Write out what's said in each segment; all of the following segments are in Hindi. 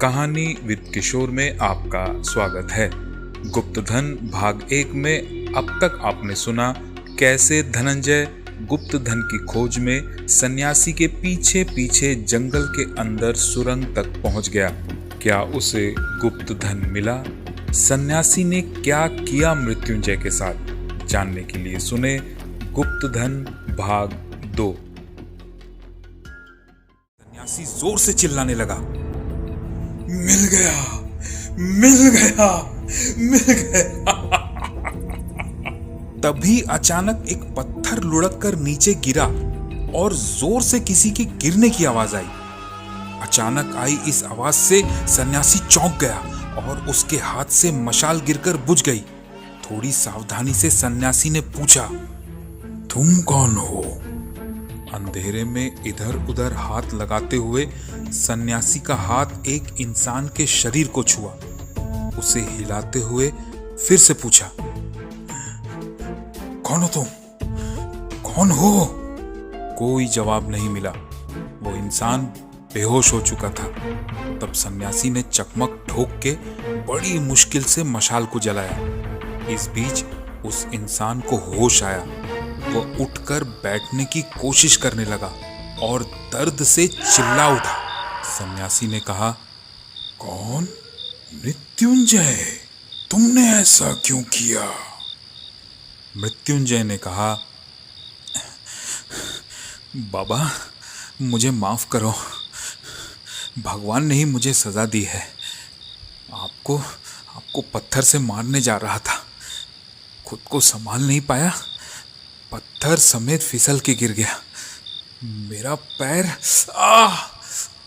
कहानी विद किशोर में आपका स्वागत है। गुप्तधन भाग 1 में अब तक आपने सुना कैसे धनंजय गुप्त धन की खोज में सन्यासी के पीछे पीछे जंगल के अंदर सुरंग तक पहुंच गया। क्या उसे गुप्त धन मिला? सन्यासी ने क्या किया मृत्युंजय के साथ? जानने के लिए सुने गुप्त धन भाग 2। सन्यासी जोर से चिल्लाने लगा, मिल गया, मिल गया, मिल गया। तभी अचानक एक पत्थर लुढ़क कर नीचे गिरा और जोर से किसी के गिरने की आवाज आई। अचानक आई इस आवाज से सन्यासी चौंक गया और उसके हाथ से मशाल गिरकर बुझ गई। थोड़ी सावधानी से सन्यासी ने पूछा, तुम कौन हो? अंधेरे में इधर उधर हाथ लगाते हुए सन्यासी का हाथ एक इंसान के शरीर को छुआ। उसे हिलाते हुए फिर से पूछा, कौन हो तुम? कौन हो? कोई जवाब नहीं मिला। वो इंसान बेहोश हो चुका था। तब सन्यासी ने चकमक ठोक के बड़ी मुश्किल से मशाल को जलाया। इस बीच उस इंसान को होश आया। वो उठकर बैठने की कोशिश करने लगा और दर्द से चिल्ला उठा। सन्यासी ने कहा, कौन? मृत्युंजय, तुमने ऐसा क्यों किया? मृत्युंजय ने कहा, बाबा मुझे माफ करो, भगवान ने ही मुझे सजा दी है। आपको पत्थर से मारने जा रहा था, खुद को संभाल नहीं पाया, पत्थर समेत फिसल के गिर गया। मेरा पैर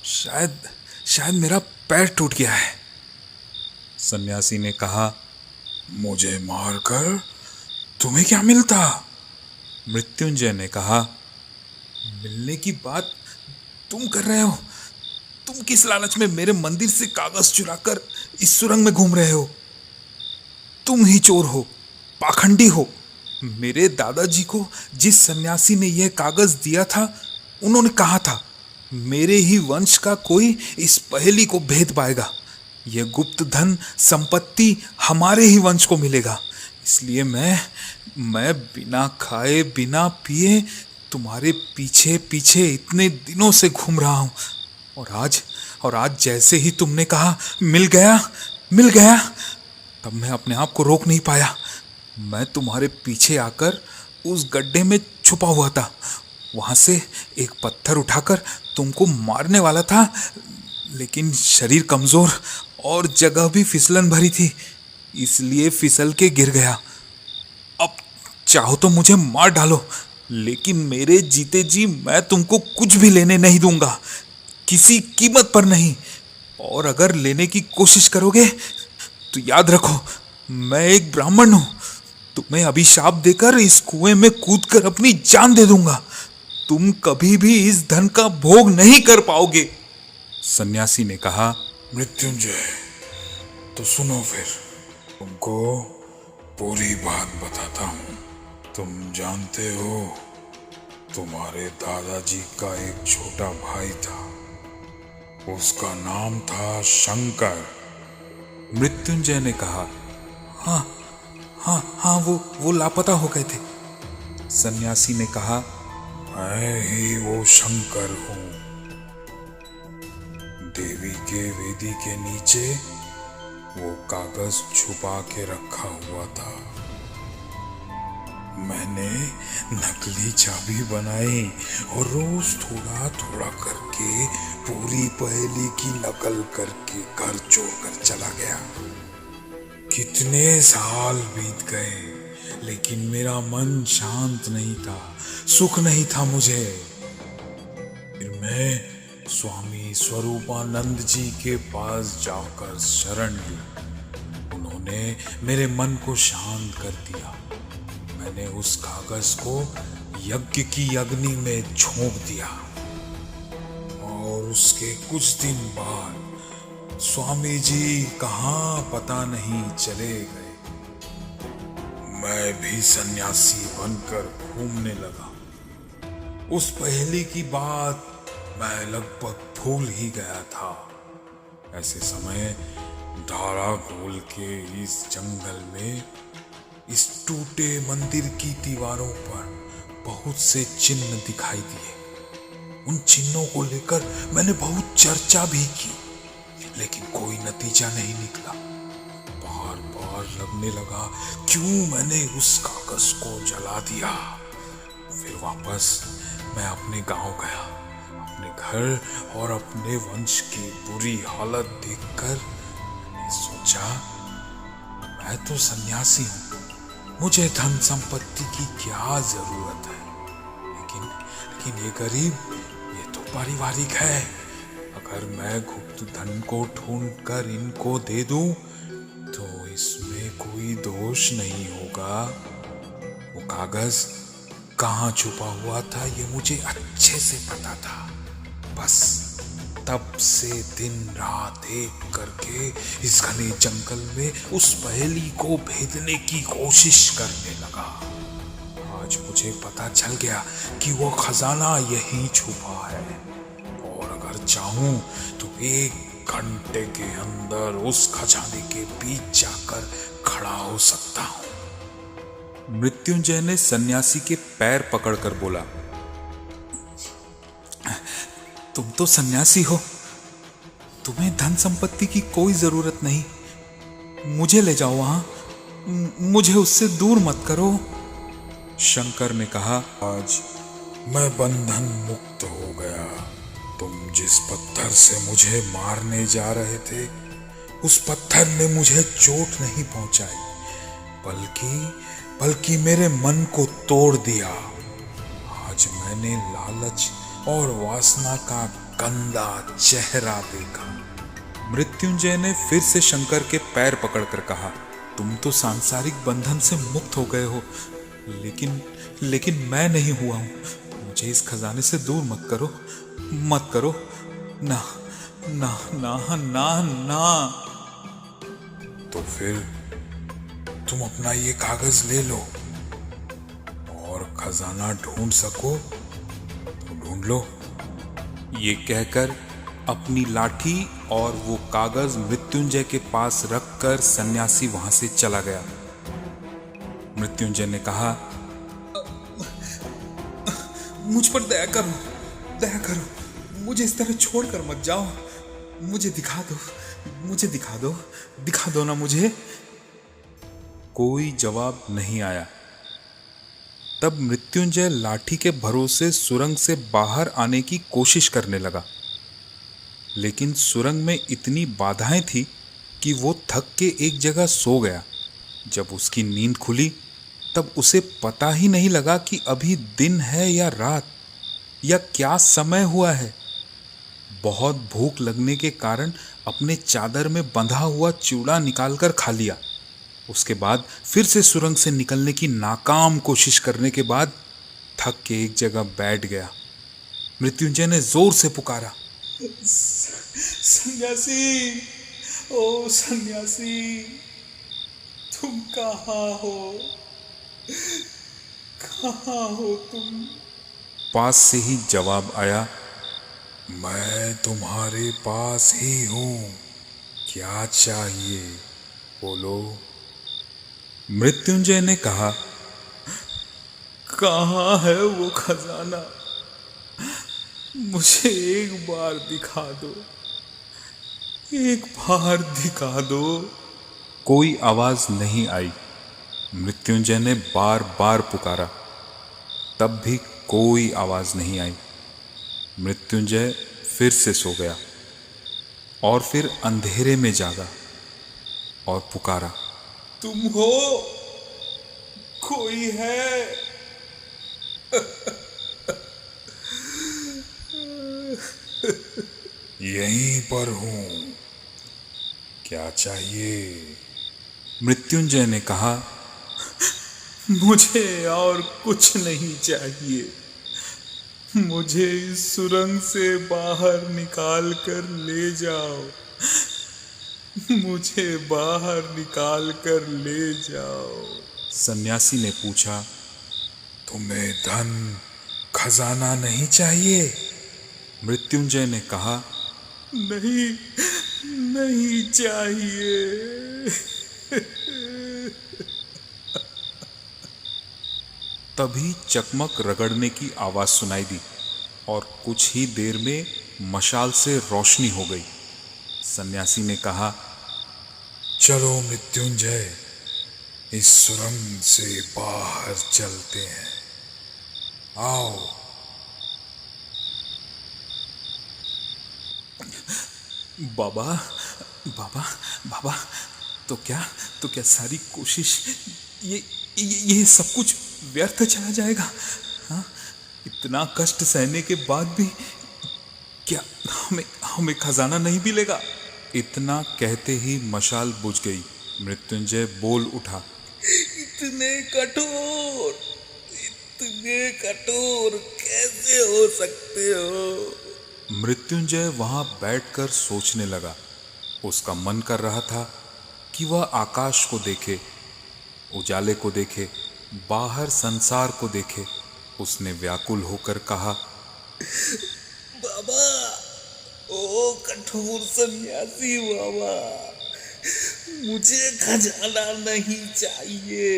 शायद मेरा पैर टूट गया है। सन्यासी ने कहा, मुझे मारकर तुम्हें क्या मिलता? मृत्युंजय ने कहा, मिलने की बात तुम कर रहे हो। तुम किस लालच में मेरे मंदिर से कागज चुराकर इस सुरंग में घूम रहे हो? तुम ही चोर हो, पाखंडी हो। मेरे दादाजी को जिस सन्यासी ने यह कागज दिया था, उन्होंने कहा था मेरे ही वंश का कोई इस पहेली को भेद पाएगा। यह गुप्त धन संपत्ति हमारे ही वंश को मिलेगा। इसलिए मैं बिना खाए बिना पिए तुम्हारे पीछे पीछे इतने दिनों से घूम रहा हूं। और आज जैसे ही तुमने कहा मिल गया, तब मैं अपने आप को रोक नहीं पाया। मैं तुम्हारे पीछे आकर उस गड्ढे में छुपा हुआ था। वहां से एक पत्थर उठाकर तुमको मारने वाला था, लेकिन शरीर कमजोर और जगह भी फिसलन भरी थी, इसलिए फिसल के गिर गया। अब चाहो तो मुझे मार डालो, लेकिन मेरे जीते जी मैं तुमको कुछ भी लेने नहीं दूंगा, किसी कीमत पर नहीं। और अगर लेने की कोशिश करोगे तो याद रखो, मैं एक ब्राह्मण हूं। तुम्हें अभिशाप देकर इस कुएं में कूदकर अपनी जान दे दूंगा। तुम कभी भी इस धन का भोग नहीं कर पाओगे। सन्यासी ने कहा, मृत्युंजय, तो सुनो फिर, तुमको पूरी बात बताता हूं। तुम जानते हो, तुम्हारे दादाजी का एक छोटा भाई था, उसका नाम था शंकर। मृत्युंजय ने कहा, हाँ, वो लापता हो गए थे। सन्यासी ने कहा, मैं ही वो शंकर हूं। देवी के वेदी के नीचे वो कागज छुपा के रखा हुआ था। मैंने नकली चाबी बनाई और रोज थोड़ा थोड़ा करके पूरी पहेली की नकल करके घर छोड़ कर चला गया। कितने साल बीत गए, लेकिन मेरा मन शांत नहीं था, सुख नहीं था मुझे। फिर मैं स्वामी स्वरूपानंद जी के पास जाकर शरण ली। उन्होंने मेरे मन को शांत कर दिया। मैंने उस कागज को यज्ञ की अग्नि में झोंक दिया और उसके कुछ दिन बाद स्वामी जी कहाँ पता नहीं चले गए। मैं भी सन्यासी बनकर घूमने लगा। उस पहेली की बात मैं लगभग भूल ही गया था। ऐसे समय धारा गोल के इस जंगल में इस टूटे मंदिर की दीवारों पर बहुत से चिन्ह दिखाई दिए। उन चिन्हों को लेकर मैंने बहुत चर्चा भी की, लेकिन कोई नतीजा नहीं निकला। बार बार लगने लगा क्यों मैंने उस कागज को जला दिया। फिर वापस मैं अपने गांव गया। अपने घर और अपने वंश की बुरी हालत देखकर मैंने सोचा, मैं तो सन्यासी हूं, मुझे धन संपत्ति की क्या जरूरत है। लेकिन ये गरीब, ये तो पारिवारिक है। अगर मैं गुप्त धन को ढूंढकर इनको दे दूं तो इसमें कोई दोष नहीं होगा। वो कागज कहाँ छुपा हुआ था ये मुझे अच्छे से पता था। बस तब से दिन रात एक करके इस घने जंगल में उस पहेली को भेदने की कोशिश करने लगा। आज मुझे पता चल गया कि वो खजाना यहीं छुपा है, और अगर चाहूं तो 1 घंटे के अंदर उस खजाने के बीच जाकर खड़ा हो सकता हूं। मृत्युंजय ने सन्यासी के पैर पकड़कर बोला, तुम तो सन्यासी हो, तुम्हें धन संपत्ति की कोई जरूरत नहीं। मुझे ले जाओ वहां, मुझे उससे दूर मत करो। शंकर ने कहा, आज मैं बंधन मुक्त हो गया। तुम जिस पत्थर से मुझे मारने जा रहे थे, उस पत्थर ने मुझे चोट नहीं पहुंचाई, बल्कि मेरे मन को तोड़ दिया। आज मैंने लालच और वासना का गंदा चेहरा देखा। मृत्युंजय ने फिर से शंकर के पैर पकड़कर कहा, तुम तो सांसारिक बंधन से मुक्त हो गए हो, लेकिन मैं नहीं हुआ हूं। मुझे इस खजाने से दूर मत करो। ना ना ना ना ना। तो फिर तुम अपना ये कागज ले लो, और खजाना ढूंढ सको तो ढूंढ लो। ये कहकर अपनी लाठी और वो कागज मृत्युंजय के पास रखकर सन्यासी वहां से चला गया। मृत्युंजय ने कहा, मुझ पर दया करो, मुझे इस तरह छोड़कर मत जाओ। मुझे दिखा दो ना मुझे। कोई जवाब नहीं आया। तब मृत्युंजय लाठी के भरोसे सुरंग से बाहर आने की कोशिश करने लगा, लेकिन सुरंग में इतनी बाधाएं थी कि वो थक के एक जगह सो गया। जब उसकी नींद खुली तब उसे पता ही नहीं लगा कि अभी दिन है या रात, या क्या समय हुआ है। बहुत भूख लगने के कारण अपने चादर में बंधा हुआ चूड़ा निकालकर खा लिया। उसके बाद फिर से सुरंग से निकलने की नाकाम कोशिश करने के बाद थक के एक जगह बैठ गया। मृत्युंजय ने जोर से पुकारा, सन्यासी, ओ सन्यासी, तुम कहाँ हो तुम? पास से ही जवाब आया, मैं तुम्हारे पास ही हूं, क्या चाहिए बोलो। मृत्युंजय ने कहा, कहाँ है वो खजाना? मुझे एक बार दिखा दो। कोई आवाज नहीं आई। मृत्युंजय ने बार बार पुकारा, तब भी कोई आवाज नहीं आई। मृत्युंजय फिर से सो गया और फिर अंधेरे में जागा और पुकारा, तुम हो? कोई है? यहीं पर हूं, क्या चाहिए? मृत्युंजय ने कहा, मुझे और कुछ नहीं चाहिए। मुझे इस सुरंग से बाहर निकाल कर ले जाओ। मुझे बाहर निकाल कर ले जाओ। सन्यासी ने पूछा, तुम्हें धन खजाना नहीं चाहिए? मृत्युंजय ने कहा, नहीं चाहिए। तभी चकमक रगड़ने की आवाज सुनाई दी और कुछ ही देर में मशाल से रोशनी हो गई। सन्यासी ने कहा, चलो मृत्युंजय, इस सुरंग से बाहर चलते हैं, आओ। बाबा बाबा बाबा, तो क्या सारी कोशिश, ये सब कुछ व्यर्थ चला जाएगा? हाँ, इतना कष्ट सहने के बाद भी क्या हमें खजाना नहीं मिलेगा? इतना कहते ही मशाल बुझ गई। मृत्युंजय बोल उठा, इतने कठोर कैसे हो सकते हो? मृत्युंजय वहां बैठकर सोचने लगा। उसका मन कर रहा था कि वह आकाश को देखे, उजाले को देखे, बाहर संसार को देखे। उसने व्याकुल होकर कहा, बाबा, ओ कठोर सन्यासी बाबा, मुझे खजाना नहीं चाहिए,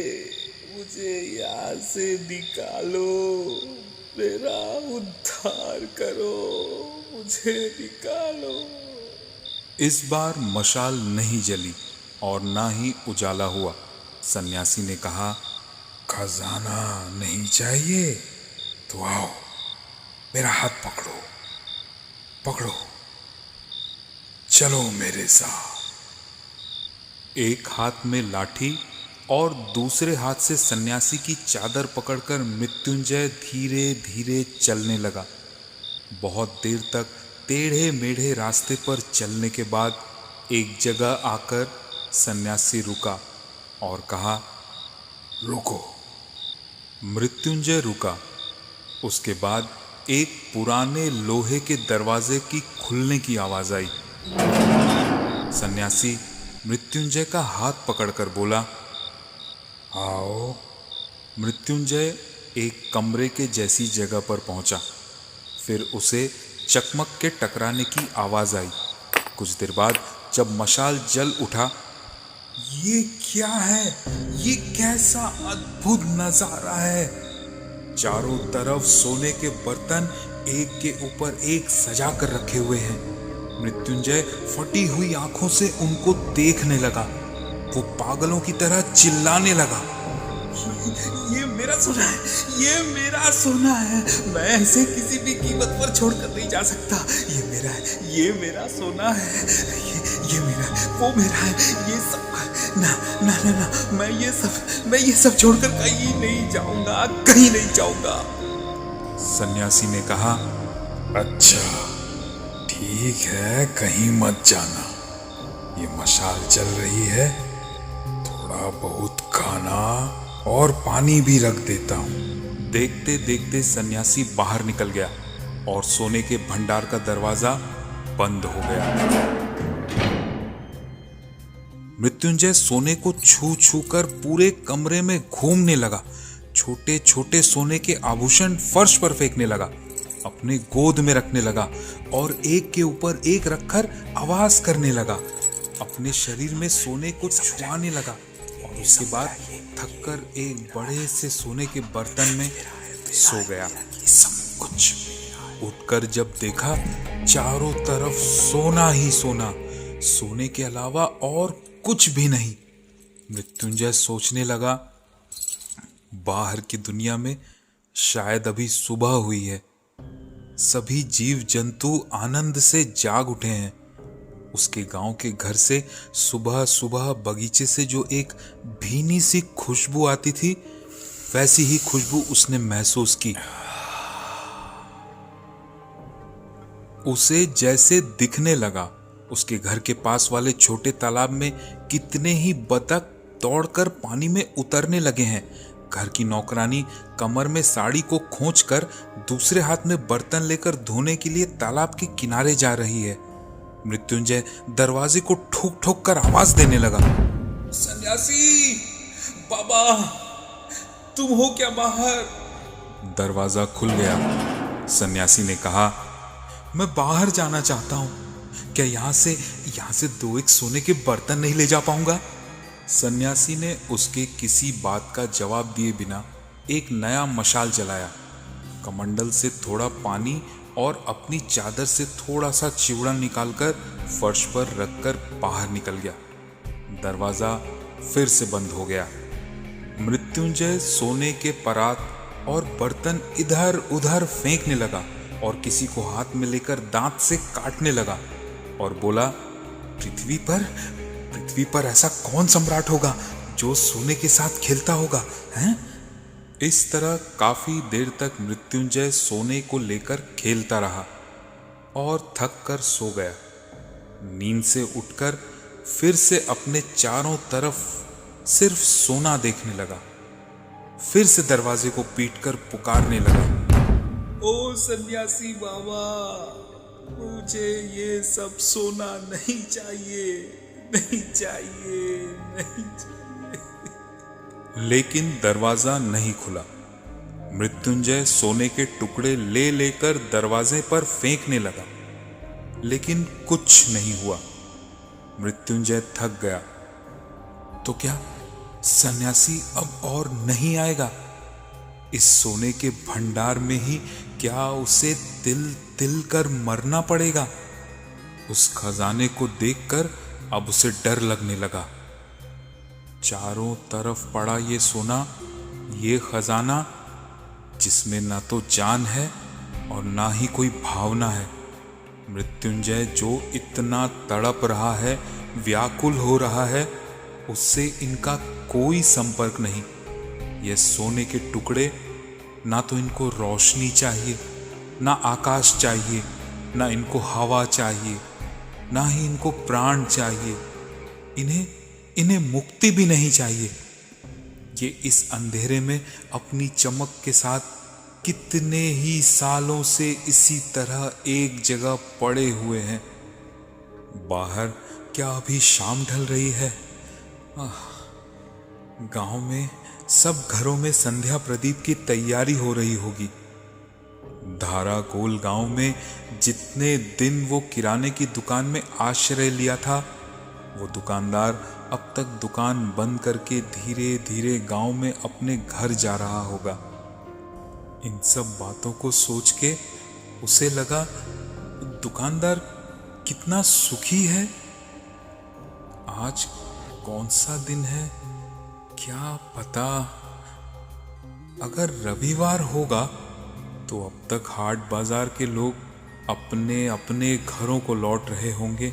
मुझे यहाँ से निकालो, मेरा उद्धार करो, मुझे निकालो। इस बार मशाल नहीं जली और ना ही उजाला हुआ। सन्यासी ने कहा, खजाना नहीं चाहिए तो आओ, मेरा हाथ पकड़ो, पकड़ो, चलो मेरे साथ। एक हाथ में लाठी और दूसरे हाथ से सन्यासी की चादर पकड़कर मृत्युंजय धीरे धीरे चलने लगा। बहुत देर तक टेढ़े मेढ़े रास्ते पर चलने के बाद एक जगह आकर सन्यासी रुका और कहा, रुको। मृत्युंजय रुका। उसके बाद एक पुराने लोहे के दरवाजे की खुलने की आवाज आई। सन्यासी मृत्युंजय का हाथ पकड़कर बोला, आओ। मृत्युंजय एक कमरे के जैसी जगह पर पहुंचा। फिर उसे चकमक के टकराने की आवाज आई। कुछ देर बाद जब मशाल जल उठा, ये क्या है? ये कैसा अद्भुत नजारा है? चारों तरफ सोने के बर्तन एक के ऊपर एक सजा कर रखे हुए हैं। मृत्युंजय फटी हुई आंखों से उनको देखने लगा। वो पागलों की तरह चिल्लाने लगा, ये मेरा सोना है, ये मेरा सोना है, मैं ऐसे किसी भी कीमत पर छोड़कर नहीं जा सकता। ये मेरा है, ये मेरा सोना है, ये मेरा है, वो मेरा है, ये सब ना ना ना ना, मैं ये सब छोड़कर कहीं नहीं जाऊंगा, कहीं नहीं जाऊंगा। सन्यासी ने कहा, अच्छा ठीक है, कहीं मत जाना। ये मशाल चल रही है, थोड़ा बहुत खाना और पानी भी रख देता हूं। देखते देखते सन्यासी बाहर निकल गया और सोने के भंडार का दरवाजा बंद हो गया। मृत्युंजय सोने को छू छू कर पूरे कमरे में घूमने लगा। छोटे छोटे सोने के आभूषण फर्श पर फेंकने लगा, अपने गोद में रखने लगा और एक के ऊपर एक रखकर आवाज करने लगा। अपने शरीर में सोने को छुआने लगा और उसके बाद थककर एक बड़े से सोने के बर्तन में सो गया। सब कुछ उठकर जब देखा, चारों तरफ सोना ही सोना, सोने के अलावा और कुछ भी नहीं। मृत्युंजय सोचने लगा, बाहर की दुनिया में शायद अभी सुबह हुई है। सभी जीव जंतु आनंद से जाग उठे हैं। उसके गांव के घर से सुबह सुबह बगीचे से जो एक भीनी सी खुशबू आती थी, वैसी ही खुशबू उसने महसूस की। उसे जैसे दिखने लगा उसके घर के पास वाले छोटे तालाब में कितने ही बतख दौड़कर पानी में उतरने लगे हैं। घर की नौकरानी कमर में साड़ी को खींचकर दूसरे हाथ में बर्तन लेकर धोने के लिए तालाब के किनारे जा रही है। मृत्युंजय दरवाजे को ठोक ठोक कर आवाज देने लगा, सन्यासी बाबा, तुम हो क्या बाहर? दरवाजा खुल गया। सन्यासी ने कहा, मैं बाहर जाना चाहता हूं, क्या यहाँ से 2-1 सोने के बर्तन नहीं ले जा पाऊंगा? सन्यासी ने उसके किसी बात का जवाब दिए बिना एक नया मशाल जलाया, कमंडल से थोड़ा पानी और अपनी चादर से थोड़ा सा चिवड़ा निकालकर फर्श पर रखकर बाहर निकल गया। दरवाजा फिर से बंद हो गया। मृत्युंजय सोने के परात और बर्तन इधर उधर फेंकने लगा और किसी को हाथ में लेकर दांत से काटने लगा और बोला, पृथ्वी पर ऐसा कौन सम्राट होगा जो सोने के साथ खेलता होगा, हैं? इस तरह काफी देर तक मृत्युंजय सोने को लेकर खेलता रहा और थक कर सो गया। नींद से उठकर फिर से अपने चारों तरफ सिर्फ सोना देखने लगा। फिर से दरवाजे को पीटकर पुकारने लगा, ओ सन्यासी बाबा, मुझे ये सब सोना नहीं चाहिए, नहीं चाहिए, नहीं चाहिए। लेकिन दरवाजा नहीं खुला। मृत्युंजय सोने के टुकड़े ले लेकर दरवाजे पर फेंकने लगा, लेकिन कुछ नहीं हुआ। मृत्युंजय थक गया। तो क्या सन्यासी अब और नहीं आएगा? इस सोने के भंडार में ही क्या उसे तिल तिल कर मरना पड़ेगा? उस खजाने को देखकर अब उसे डर लगने लगा। चारों तरफ पड़ा ये सोना, ये खजाना, जिसमें ना तो जान है और ना ही कोई भावना है। मृत्युंजय जो इतना तड़प रहा है, व्याकुल हो रहा है, उससे इनका कोई संपर्क नहीं। ये सोने के टुकड़े, ना तो इनको रोशनी चाहिए, ना आकाश चाहिए, ना इनको हवा चाहिए, ना ही इनको प्राण चाहिए। इन्हें मुक्ति भी नहीं चाहिए। ये इस अंधेरे में अपनी चमक के साथ कितने ही सालों से इसी तरह एक जगह पड़े हुए हैं। बाहर क्या अभी शाम ढल रही है? गांव में सब घरों में संध्या प्रदीप की तैयारी हो रही होगी। धाराकोल गांव में जितने दिन वो किराने की दुकान में आश्रय लिया था, वो दुकानदार अब तक दुकान बंद करके धीरे धीरे गांव में अपने घर जा रहा होगा। इन सब बातों को सोच के उसे लगा, दुकानदार कितना सुखी है। आज कौन सा दिन है, क्या पता अगर रविवार होगा तो अब तक हाट बाजार के लोग अपने अपने घरों को लौट रहे होंगे।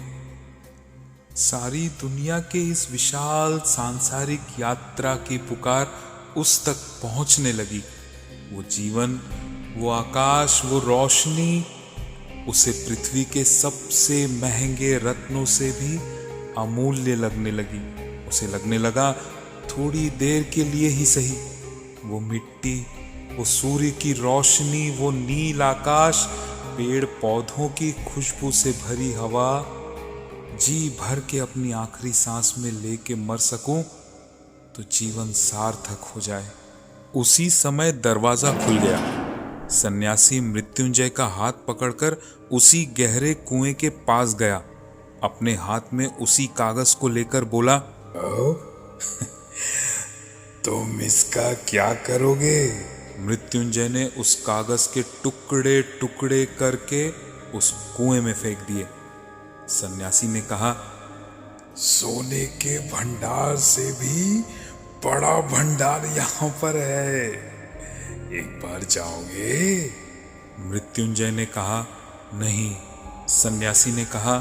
सारी दुनिया के इस विशाल सांसारिक यात्रा की पुकार उस तक पहुंचने लगी। वो जीवन, वो आकाश, वो रोशनी उसे पृथ्वी के सबसे महंगे रत्नों से भी अमूल्य लगने लगी। उसे लगने लगा, थोड़ी देर के लिए ही सही, वो मिट्टी, वो सूर्य की रोशनी, वो नील आकाश, पेड़ पौधों की खुशबू से भरी हवा, जी भर के अपनी आखिरी सांस में लेके मर सकूं तो जीवन सार्थक हो जाए। उसी समय दरवाजा खुल गया। सन्यासी मृत्युंजय का हाथ पकड़कर उसी गहरे कुएं के पास गया। अपने हाथ में उसी कागज को लेकर बोला, तुम इसका क्या करोगे? मृत्युंजय ने उस कागज के टुकड़े टुकड़े करके उस कुएं में फेंक दिए। सन्यासी ने कहा, सोने के भंडार से भी बड़ा भंडार यहाँ पर है, एक बार जाओगे? मृत्युंजय ने कहा, नहीं। सन्यासी ने कहा,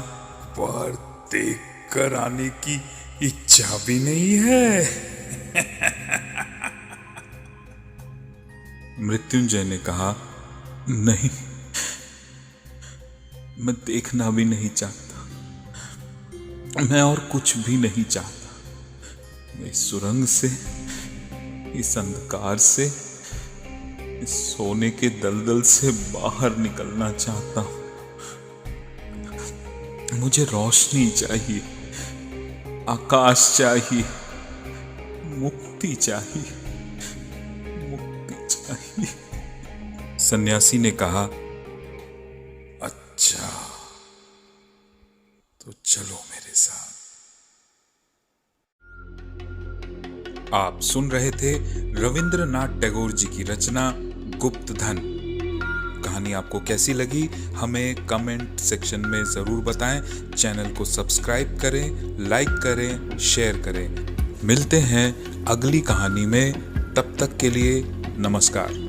पर देख कर आने की इच्छा भी नहीं है। मृत्युंजय ने कहा, नहीं, मैं देखना भी नहीं चाहता, मैं और कुछ भी नहीं चाहता। मैं इस सुरंग से, इस अंधकार से, इस सोने के दलदल से बाहर निकलना चाहता हूं। मुझे रोशनी चाहिए, आकाश चाहिए, मुक्ति चाहिए, मुक्ति चाहिए। सन्यासी ने कहा, अच्छा, मेरे साथ। आप सुन रहे थे रविंद्रनाथ टैगोर जी की रचना गुप्त धन। कहानी आपको कैसी लगी हमें कमेंट सेक्शन में ज़रूर बताएं। चैनल को सब्सक्राइब करें, लाइक करें, शेयर करें। मिलते हैं अगली कहानी में, तब तक के लिए नमस्कार।